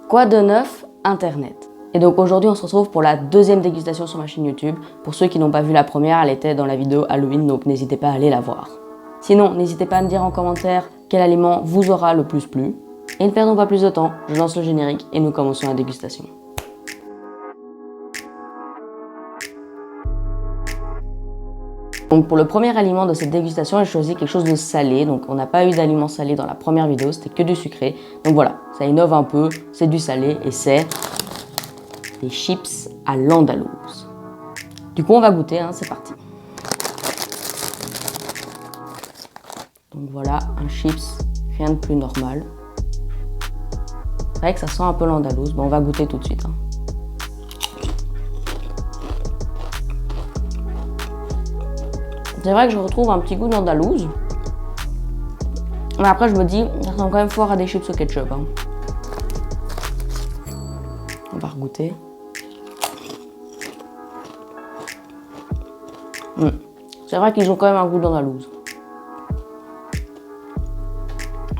Quoi de neuf? Internet. Et donc aujourd'hui on se retrouve pour la deuxième dégustation sur ma chaîne YouTube. Pour ceux qui n'ont pas vu la première, elle était dans la vidéo Halloween, donc n'hésitez pas à aller la voir. Sinon, n'hésitez pas à me dire en commentaire quel aliment vous aura le plus plu. Et ne perdons pas plus de temps, je lance le générique et nous commençons la dégustation. Donc pour le premier aliment de cette dégustation, j'ai choisi quelque chose de salé. Donc on n'a pas eu d'aliment salé dans la première vidéo, c'était que du sucré. Donc voilà, ça innove un peu, c'est du salé et c'est des chips à l'andalouse. Du coup on va goûter, hein, c'est parti. Donc voilà, un chips, rien de plus normal. C'est vrai que ça sent un peu l'andalouse, bon on va goûter tout de suite. Hein. C'est vrai que je retrouve un petit goût d'andalouse. Mais après je me dis, ça ressemble quand même fort à des chips au ketchup. Hein. On va regoûter. C'est vrai qu'ils ont quand même un goût d'andalouse.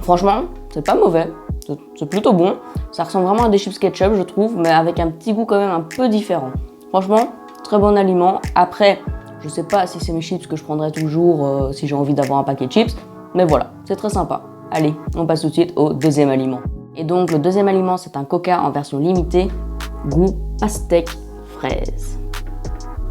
Franchement, c'est pas mauvais. C'est plutôt bon. Ça ressemble vraiment à des chips ketchup, je trouve, mais avec un petit goût quand même un peu différent. Franchement, très bon aliment. Après, je sais pas si c'est mes chips que je prendrais toujours si j'ai envie d'avoir un paquet de chips. Mais voilà, c'est très sympa. Allez, on passe tout de suite au deuxième aliment. Et donc, le deuxième aliment, c'est un coca en version limitée, goût pastèque fraise.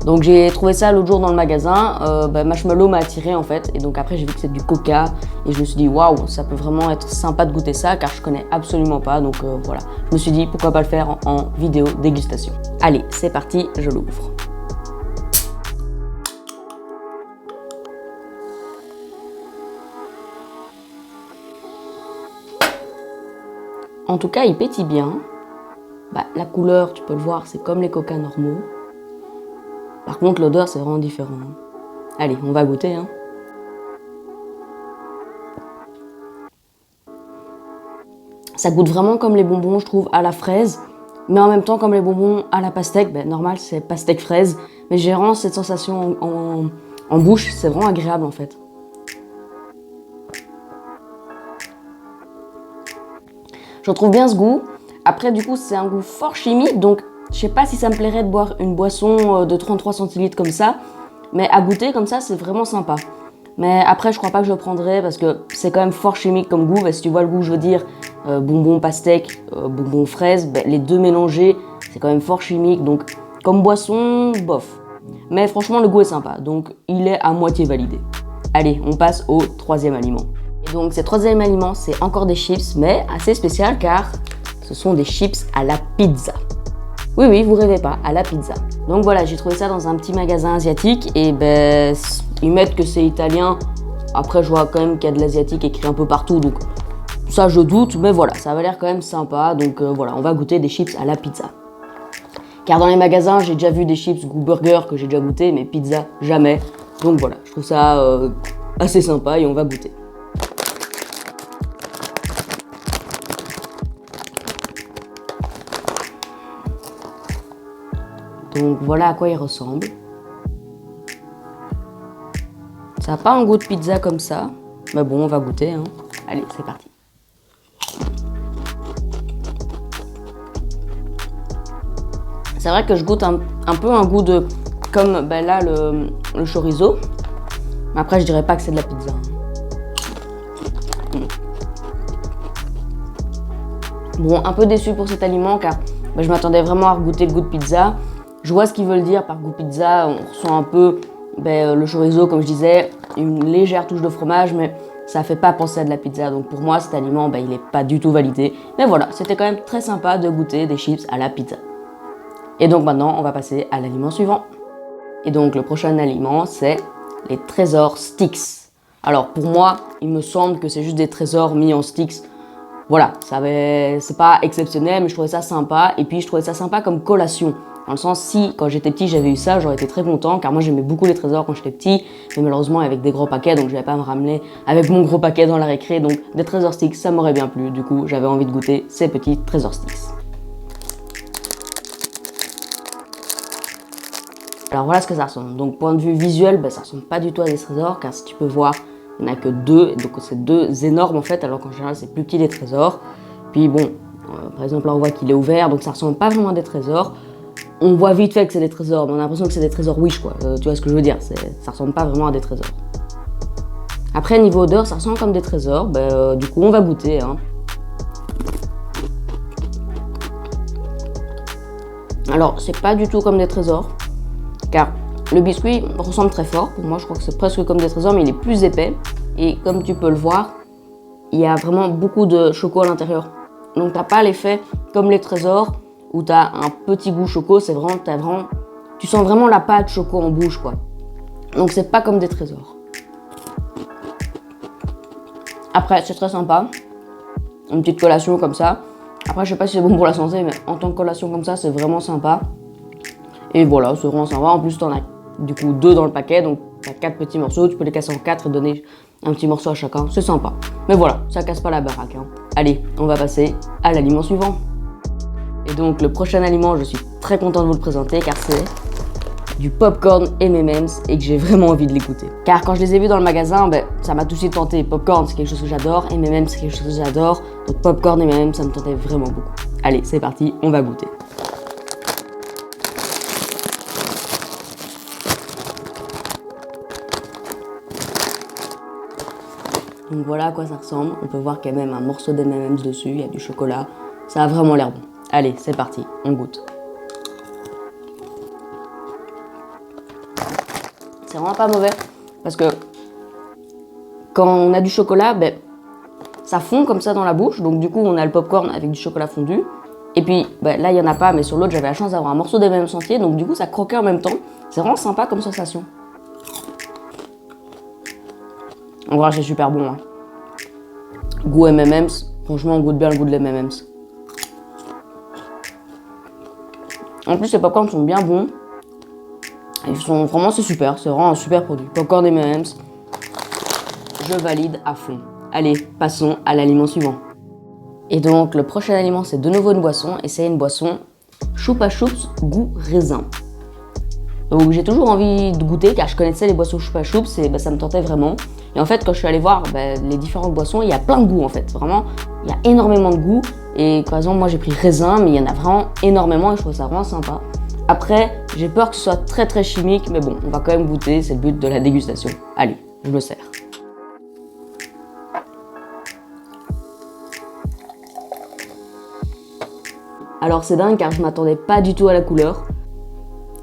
Donc j'ai trouvé ça l'autre jour dans le magasin, Marshmallow m'a attiré en fait, et donc après j'ai vu que c'est du coca, et je me suis dit waouh, ça peut vraiment être sympa de goûter ça, car je connais absolument pas, donc voilà. Je me suis dit pourquoi pas le faire en vidéo dégustation. Allez, c'est parti, je l'ouvre. En tout cas, il pétille bien. La couleur, tu peux le voir, c'est comme les coca normaux. Par contre, l'odeur, c'est vraiment différent. Allez, on va goûter. Hein. Ça goûte vraiment comme les bonbons, je trouve, à la fraise. Mais en même temps, comme les bonbons à la pastèque. Normal, c'est pastèque fraise. Mais j'ai vraiment cette sensation en bouche. C'est vraiment agréable, en fait. Je retrouve bien ce goût. Après, du coup, c'est un goût fort chimique. Donc, je sais pas si ça me plairait de boire une boisson de 33 centilitres comme ça, mais à goûter comme ça, c'est vraiment sympa. Mais après, je crois pas que je le prendrais parce que c'est quand même fort chimique comme goût. Si tu vois le goût, je veux dire, bonbon pastèque, bonbon fraise, les deux mélangés, c'est quand même fort chimique. Donc, comme boisson, bof. Mais franchement, le goût est sympa, donc il est à moitié validé. Allez, on passe au troisième aliment. Et donc, ce troisième aliment, c'est encore des chips, mais assez spécial car ce sont des chips à la pizza. Oui, vous rêvez pas, à la pizza. Donc voilà, j'ai trouvé ça dans un petit magasin asiatique et ils mettent que c'est italien. Après, je vois quand même qu'il y a de l'asiatique écrit un peu partout, donc ça je doute, mais voilà, ça avait l'air quand même sympa. Donc voilà, on va goûter des chips à la pizza. Car dans les magasins, j'ai déjà vu des chips goût burger que j'ai déjà goûté, mais pizza, jamais. Donc voilà, je trouve ça assez sympa et on va goûter. Donc voilà à quoi il ressemble. Ça n'a pas un goût de pizza comme ça. Mais bon, on va goûter. Hein. Allez, c'est parti. C'est vrai que je goûte un peu un goût de... Comme là, le chorizo. Mais après, je dirais pas que c'est de la pizza. Bon, un peu déçu pour cet aliment car je m'attendais vraiment à goûter le goût de pizza. Je vois ce qu'ils veulent dire par goût pizza, on ressent un peu le chorizo comme je disais, une légère touche de fromage, mais ça fait pas penser à de la pizza. Donc pour moi cet aliment il est pas du tout validé. Mais voilà, c'était quand même très sympa de goûter des chips à la pizza. Et donc maintenant on va passer à l'aliment suivant. Et donc le prochain aliment c'est les trésors sticks. Alors pour moi il me semble que c'est juste des trésors mis en sticks. Voilà, c'est pas exceptionnel mais je trouvais ça sympa. Et puis je trouvais ça sympa comme collation. Dans le sens, si quand j'étais petit j'avais eu ça, j'aurais été très content car moi j'aimais beaucoup les trésors quand j'étais petit, mais malheureusement avec des gros paquets, donc je vais pas me ramener avec mon gros paquet dans la récré, donc des trésors sticks ça m'aurait bien plu, du coup j'avais envie de goûter ces petits trésors sticks. Alors voilà ce que ça ressemble, donc point de vue visuel, ça ressemble pas du tout à des trésors car si tu peux voir, il n'y en a que deux, donc c'est deux énormes en fait, alors qu'en général c'est plus petit les trésors. Puis bon, Par exemple, là, on voit qu'il est ouvert, donc ça ressemble pas vraiment à des trésors. On voit vite fait que c'est des trésors, mais on a l'impression que c'est des trésors Wish, quoi. Tu vois ce que je veux dire, ça ressemble pas vraiment à des trésors. Après, niveau odeur, ça ressemble comme des trésors. Du coup, on va goûter. Hein. Alors, c'est pas du tout comme des trésors, car le biscuit ressemble très fort. Pour moi, je crois que c'est presque comme des trésors, mais il est plus épais. Et comme tu peux le voir, il y a vraiment beaucoup de choco à l'intérieur. Donc, t'as pas l'effet comme les trésors, où t'as un petit goût choco. C'est vraiment, tu sens vraiment la pâte choco en bouche, quoi. Donc, c'est pas comme des trésors. Après, c'est très sympa. Une petite collation comme ça. Après, je sais pas si c'est bon pour la santé, mais en tant que collation comme ça, c'est vraiment sympa. Et voilà, c'est vraiment sympa. En plus, t'en as du coup 2 dans le paquet, donc t'as 4 petits morceaux. Tu peux les casser en 4 et donner un petit morceau à chacun. C'est sympa. Mais voilà, ça casse pas la baraque. Hein. Allez, on va passer à l'aliment suivant. Et donc, le prochain aliment, je suis très content de vous le présenter, car c'est du popcorn M&M's et que j'ai vraiment envie de l'écouter. Car quand je les ai vus dans le magasin, ça m'a tout de suite tenté. Popcorn, c'est quelque chose que j'adore, M&M's, c'est quelque chose que j'adore. Donc popcorn et M&M's, ça me tentait vraiment beaucoup. Allez, c'est parti, on va goûter. Donc voilà à quoi ça ressemble. On peut voir qu'il y a même un morceau d'M&M's dessus, il y a du chocolat. Ça a vraiment l'air bon. Allez, c'est parti, on goûte. C'est vraiment pas mauvais parce que quand on a du chocolat, ça fond comme ça dans la bouche. Donc du coup, on a le popcorn avec du chocolat fondu. Et puis là, il y en a pas, mais sur l'autre, j'avais la chance d'avoir un morceau d'M&M's entier. Donc du coup, ça croquait en même temps. C'est vraiment sympa comme sensation. En vrai, c'est super bon. Hein. Goût M&M's, franchement, on goûte bien le goût de l'M&M's. En plus, les popcorns sont bien bons. Ils sont vraiment, c'est super, c'est vraiment un super produit. Popcorn M&M's, je valide à fond. Allez, passons à l'aliment suivant. Et donc, le prochain aliment, c'est de nouveau une boisson, et c'est une boisson Chupa Chups goût raisin. Donc, j'ai toujours envie de goûter, car je connaissais les boissons Chupa Chups, et ça me tentait vraiment. Et en fait, quand je suis allée voir les différentes boissons, il y a plein de goûts, en fait. Vraiment, il y a énormément de goûts. Et par exemple, moi, j'ai pris raisin, mais il y en a vraiment énormément, et je trouve ça vraiment sympa. Après, j'ai peur que ce soit très très chimique, mais bon, on va quand même goûter, c'est le but de la dégustation. Allez, je me sers. Alors c'est dingue car je m'attendais pas du tout à la couleur.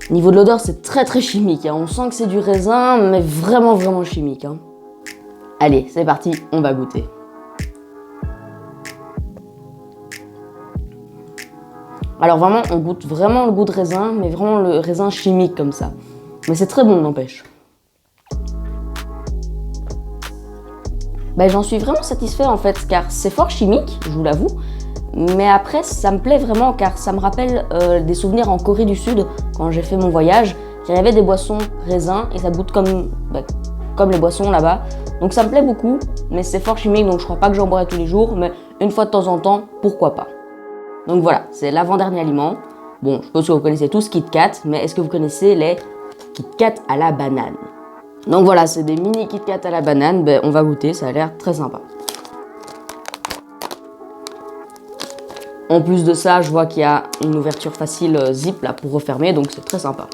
Niveau de l'odeur, c'est très très chimique, hein. On sent que c'est du raisin, mais vraiment vraiment chimique. Hein. Allez, c'est parti, on va goûter. Alors vraiment, on goûte vraiment le goût de raisin, mais vraiment le raisin chimique comme ça. Mais c'est très bon, n'empêche. J'en suis vraiment satisfait en fait, car c'est fort chimique, je vous l'avoue. Mais après, ça me plaît vraiment, car ça me rappelle des souvenirs en Corée du Sud, quand j'ai fait mon voyage. Il y avait des boissons raisin, et ça goûte comme les boissons là-bas. Donc ça me plaît beaucoup, mais c'est fort chimique, donc je crois pas que j'en boirai tous les jours. Mais une fois de temps en temps, pourquoi pas. Donc voilà, c'est l'avant-dernier aliment. Bon, je pense que vous connaissez tous Kit Kat, mais est-ce que vous connaissez les Kit Kat à la banane? Donc voilà, c'est des mini Kit Kat à la banane. On va goûter, ça a l'air très sympa. En plus de ça, je vois qu'il y a une ouverture facile zip là pour refermer, donc c'est très sympa.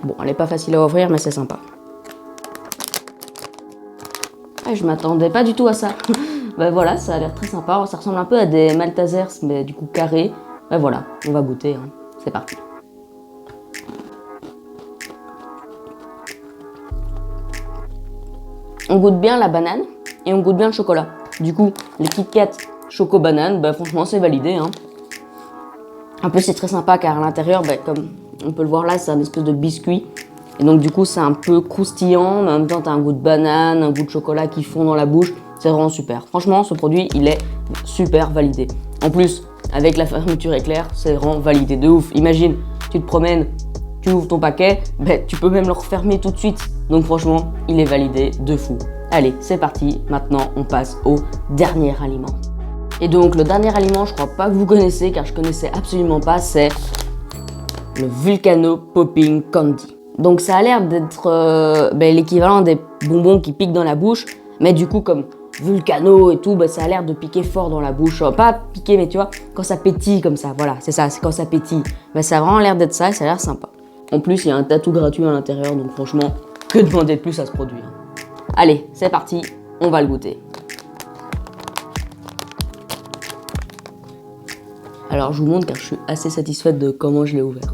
Bon, elle n'est pas facile à ouvrir, mais c'est sympa. Ah, je m'attendais pas du tout à ça. Voilà, ça a l'air très sympa. Ça ressemble un peu à des Maltesers, mais du coup carrés. Voilà, on va goûter. Hein. C'est parti. On goûte bien la banane et on goûte bien le chocolat. Du coup, les Kit Kat choco banane, franchement, c'est validé. Hein. En plus, c'est très sympa car à l'intérieur, comme on peut le voir là, c'est un espèce de biscuit. Et donc, du coup, c'est un peu croustillant, mais en même temps, t'as un goût de banane, un goût de chocolat qui fond dans la bouche. C'est vraiment super. Franchement, ce produit, il est super validé. En plus, avec la fermeture éclair, c'est vraiment validé de ouf. Imagine, tu te promènes, tu ouvres ton paquet, tu peux même le refermer tout de suite. Donc franchement, il est validé de fou. Allez, c'est parti. Maintenant, on passe au dernier aliment. Et donc, le dernier aliment, je crois pas que vous connaissez, car je connaissais absolument pas, c'est le Vulcano Popping Candy. Donc, ça a l'air d'être l'équivalent des bonbons qui piquent dans la bouche, mais du coup, comme vu le canot et tout, bah, ça a l'air de piquer fort dans la bouche. Pas piquer, mais tu vois, quand ça pétille comme ça, voilà, c'est ça, c'est quand ça pétille. Bah, ça a vraiment l'air d'être ça et ça a l'air sympa. En plus, il y a un tatou gratuit à l'intérieur, donc franchement, que demander de plus à ce produit. Allez, c'est parti, on va le goûter. Alors, je vous montre car je suis assez satisfaite de comment je l'ai ouvert.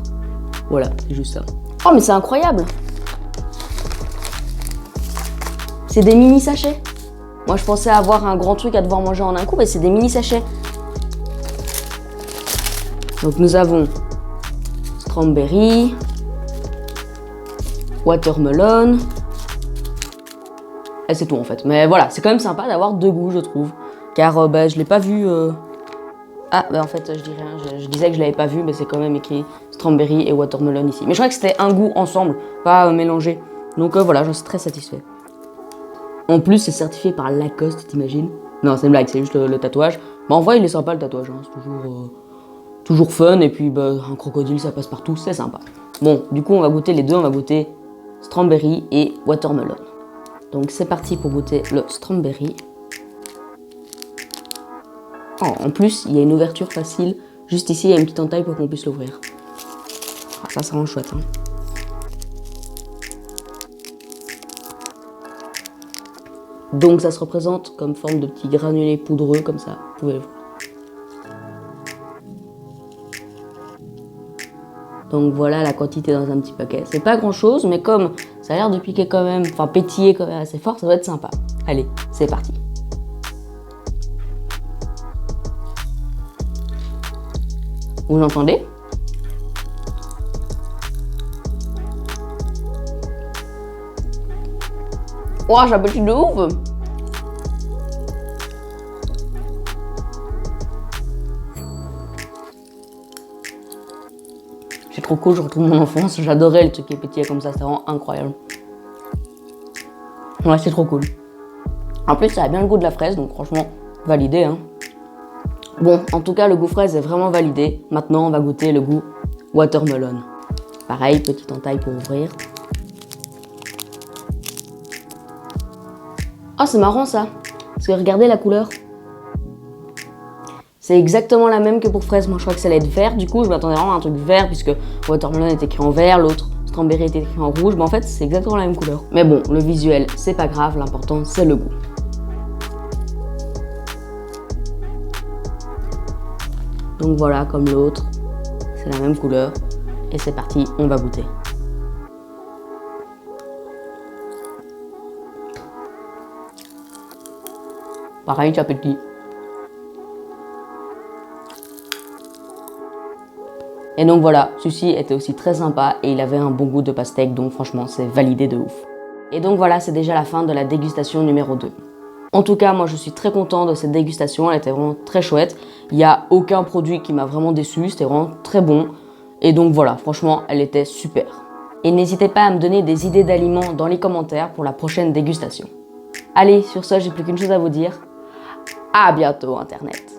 Voilà, c'est juste ça. Oh, mais c'est incroyable! C'est des mini sachets. Moi, je pensais avoir un grand truc à devoir manger en un coup, mais c'est des mini sachets. Donc, nous avons strawberry, watermelon. Et c'est tout en fait. Mais voilà, c'est quand même sympa d'avoir deux goûts, je trouve. Car bah, je l'ai pas vu. Ah, bah en fait, je dis rien. Je disais que je l'avais pas vu, mais c'est quand même écrit strawberry et watermelon ici. Mais je crois que c'était un goût ensemble, pas mélangé. Donc voilà, j'en suis très satisfait. En plus, c'est certifié par Lacoste, t'imagines? Non, c'est une blague, c'est juste le tatouage. Mais en vrai, il est sympa le tatouage, hein. C'est toujours fun. Et puis, bah, un crocodile, ça passe partout, c'est sympa. Bon, du coup, on va goûter les deux. On va goûter strawberry et watermelon. Donc, c'est parti pour goûter le strawberry. Oh, en plus, il y a une ouverture facile. Juste ici, il y a une petite entaille pour qu'on puisse l'ouvrir. Ah, ça, c'est vraiment chouette, hein. Donc ça se représente comme forme de petits granulés poudreux comme ça, vous pouvez le voir. Donc voilà la quantité dans un petit paquet. C'est pas grand chose, mais comme ça a l'air de piquer quand même, enfin pétiller quand même assez fort, ça doit être sympa. Allez, c'est parti. Vous l'entendez? Oh, j'appétit de ouf! C'est trop cool, je retrouve mon enfance. J'adorais le truc qui pétillait comme ça, c'était vraiment incroyable. Ouais, c'est trop cool. En plus, ça a bien le goût de la fraise, donc franchement, validé, hein. Bon, en tout cas, le goût fraise est vraiment validé. Maintenant, on va goûter le goût watermelon. Pareil, petite entaille pour ouvrir. Oh, c'est marrant ça, parce que regardez la couleur. C'est exactement la même que pour fraise. Moi, je crois que ça allait être vert. Du coup, je m'attendais vraiment à un truc vert, puisque watermelon est écrit en vert, l'autre strawberry est écrit en rouge. Mais en fait, c'est exactement la même couleur. Mais bon, le visuel, c'est pas grave. L'important, c'est le goût. Donc voilà, comme l'autre, c'est la même couleur. Et c'est parti, on va goûter. Pareil, ça pétille. Et donc voilà, celui-ci était aussi très sympa et il avait un bon goût de pastèque, donc franchement, c'est validé de ouf. Et donc voilà, c'est déjà la fin de la dégustation numéro 2. En tout cas, moi je suis très content de cette dégustation, elle était vraiment très chouette. Il n'y a aucun produit qui m'a vraiment déçu, c'était vraiment très bon. Et donc voilà, franchement, elle était super. Et n'hésitez pas à me donner des idées d'aliments dans les commentaires pour la prochaine dégustation. Allez, sur ce, j'ai plus qu'une chose à vous dire. À bientôt Internet!